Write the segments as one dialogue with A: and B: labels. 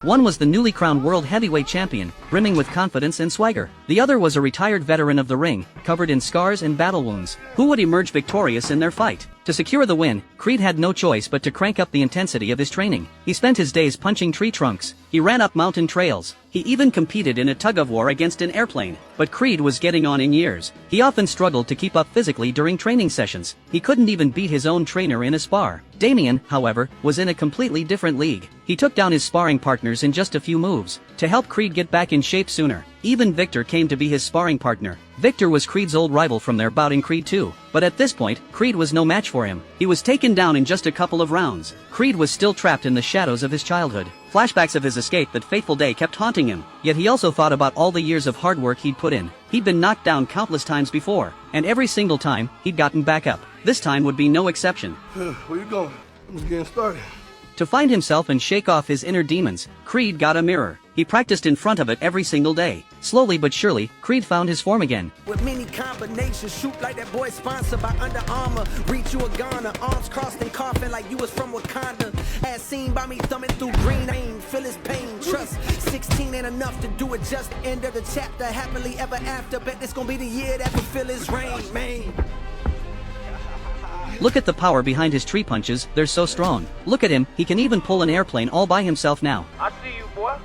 A: One was the newly crowned world heavyweight champion, brimming with confidence and swagger. The other was a retired veteran of the ring, covered in scars and battle wounds. Who would emerge victorious in their fight? To secure the win, Creed had no choice but to crank up the intensity of his training. He spent his days punching tree trunks. He ran up mountain trails. He even competed in a tug-of-war against an airplane. But Creed was getting on in years. He often struggled to keep up physically during training sessions. He couldn't even beat his own trainer in a spar. Damien, however, was in a completely different league. He took down his sparring partners in just a few moves. To help Creed get back in shape sooner, even Victor came to be his sparring partner. Victor was Creed's old rival from their bout in Creed 2, but at this point, Creed was no match for him. He was taken down in just a couple of rounds. Creed was still trapped in the shadows of his childhood. Flashbacks of his escape that fateful day kept haunting him, yet he also thought about all the years of hard work he'd put in. He'd been knocked down countless times before, and every single time, he'd gotten back up. This time would be no exception.
B: Where you going? I'm just getting started.
A: To find himself and shake off his inner demons, Creed got a mirror. He practiced in front of it every single day. Slowly but surely, Creed found his form again.
C: With many combinations, shoot like that boy sponsored by Under Armour. Reach you a Ghana, arms crossed and coughing like you was from Wakanda. As seen by me thumbing through green, I ain't feel his pain. Trust, 16 ain't enough to do it, just the end of the chapter. Happily ever after, bet this gonna be the year that fulfill his reign, man.
A: Look at the power behind his tree punches, they're so strong. Look at him, he can even pull an airplane all by himself now.
D: I see you, boy.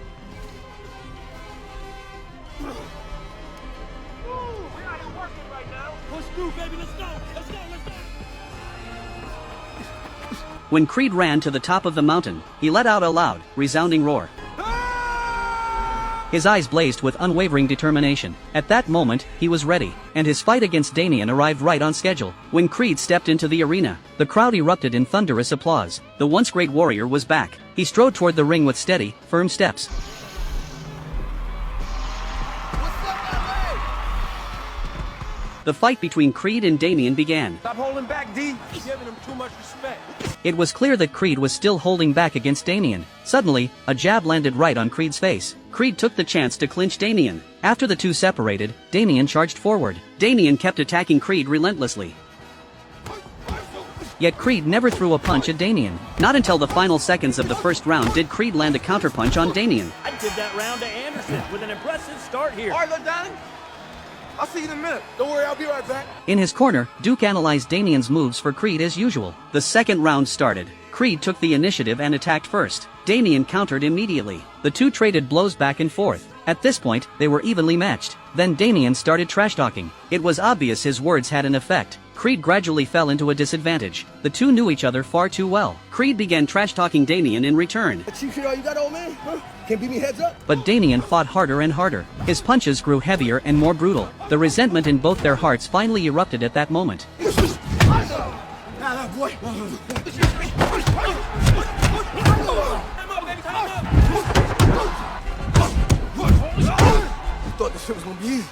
A: When Creed ran to the top of the mountain, he let out a loud, resounding roar. His eyes blazed with unwavering determination. At that moment, he was ready, and his fight against Damien arrived right on schedule. When Creed stepped into the arena, the crowd erupted in thunderous applause. The once great warrior was back. He strode toward the ring with steady, firm steps. The fight between Creed and Damien began.
D: Stop holding back, D. You're giving him too much respect.
A: It was clear that Creed was still holding back against Damien. Suddenly, a jab landed right on Creed's face. Creed took the chance to clinch Damien. After the two separated, Damien charged forward. Damien kept attacking Creed relentlessly. Yet Creed never threw a punch at Damien. Not until the final seconds of the first round did Creed land a counterpunch on Damien.
E: I did that round to Anderson with an impressive start here.
B: All right, look, Donnie. I'll see you in a minute. Don't worry, I'll be right back.
A: In his corner, Duke analyzed Damien's moves for Creed as usual. The second round started. Creed took the initiative and attacked first. Damien countered immediately. The two traded blows back and forth. At this point, they were evenly matched. Then Damien started trash-talking. It was obvious his words had an effect. Creed gradually fell into a disadvantage. The two knew each other far too well. Creed began trash-talking Damien in return.
B: Cheap shit all you got, old man? Huh? Can't beat me heads up?
A: But Damien fought harder and harder. His punches grew heavier and more brutal. The resentment in both their hearts finally erupted at that moment.
B: Nah, boy. You thought this shit was gonna be easy.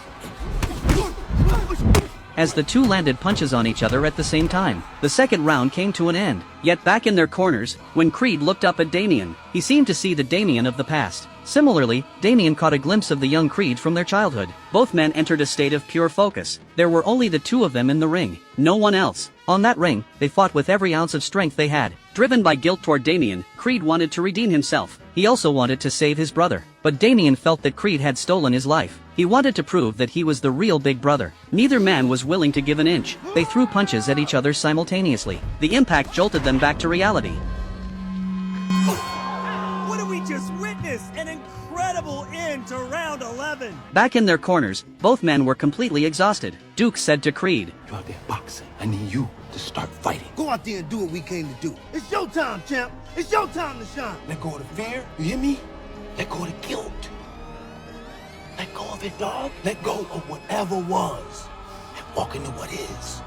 A: As the two landed punches on each other at the same time, the second round came to an end. Yet back in their corners, when Creed looked up at Damien, he seemed to see the Damien of the past. Similarly, Damien caught a glimpse of the young Creed from their childhood. Both men entered a state of pure focus. There were only the two of them in the ring, no one else. On that ring, they fought with every ounce of strength they had. Driven by guilt toward Damien, Creed wanted to redeem himself. He also wanted to save his brother. But Damien felt that Creed had stolen his life. He wanted to prove that he was the real big brother. Neither man was willing to give an inch. They threw punches at each other simultaneously. The impact jolted them back to reality.
E: What did we just witness? An incredible end to round 11.
A: Back in their corners, both men were completely exhausted. Duke said to Creed,
F: "You out there boxing. I need you to start fighting.
B: Go out there and do what we came to do. It's your time, champ. It's your time to shine.
F: Let go of the fear. You hear me? Let go of the guilt. Let go of it, dog. Let go of whatever was and walk into what is.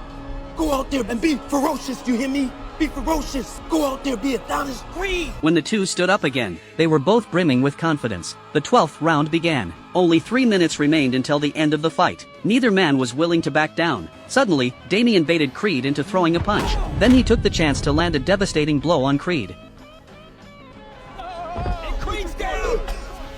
F: Go out there and be ferocious, you hear me? Be ferocious. Go out there, be Adonis Creed."
A: When the two stood up again, they were both brimming with confidence. The 12th round began. Only 3 minutes remained until the end of the fight. Neither man was willing to back down. Suddenly, Damien baited Creed into throwing a punch. Then he took the chance to land a devastating blow on Creed.
E: And Creed's down.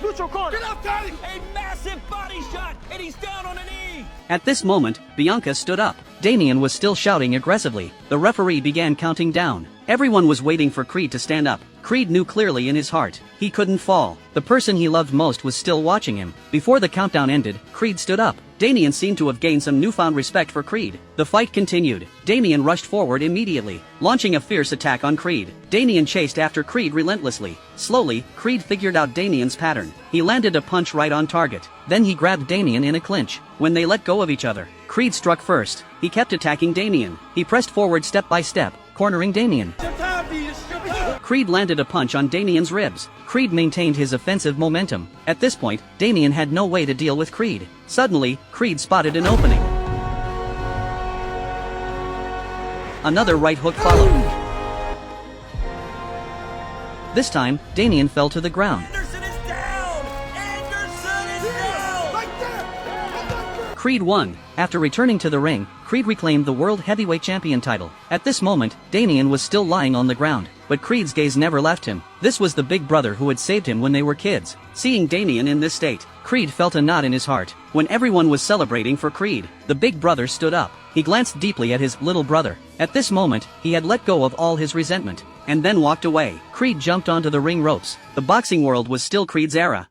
D: Neutral corner.
B: Get up, Donnie!
E: A massive body shot, and he's down on a knee.
A: At this moment, Bianca stood up. Damien was still shouting aggressively. The referee began counting down. Everyone was waiting for Creed to stand up. Creed knew clearly in his heart, he couldn't fall. The person he loved most was still watching him. Before the countdown ended, Creed stood up. Damien seemed to have gained some newfound respect for Creed. The fight continued. Damien rushed forward immediately, launching a fierce attack on Creed. Damien chased after Creed relentlessly. Slowly, Creed figured out Damien's pattern. He landed a punch right on target. Then he grabbed Damien in a clinch. When they let go of each other, Creed struck first. He kept attacking Damien. He pressed forward step by step, cornering Damien. Creed landed a punch on Damien's ribs. Creed maintained his offensive momentum. At this point, Damien had no way to deal with Creed. Suddenly, Creed spotted an opening. Another right hook followed. This time, Damien fell to the ground.
E: Anderson is down! Anderson is down!
B: Right there!
A: Creed won. After returning to the ring, Creed reclaimed the World Heavyweight Champion title. At this moment, Damien was still lying on the ground, but Creed's gaze never left him. This was the big brother who had saved him when they were kids. Seeing Damien in this state, Creed felt a knot in his heart. When everyone was celebrating for Creed, the big brother stood up. He glanced deeply at his little brother. At this moment, he had let go of all his resentment, and then walked away. Creed jumped onto the ring ropes. The boxing world was still Creed's era.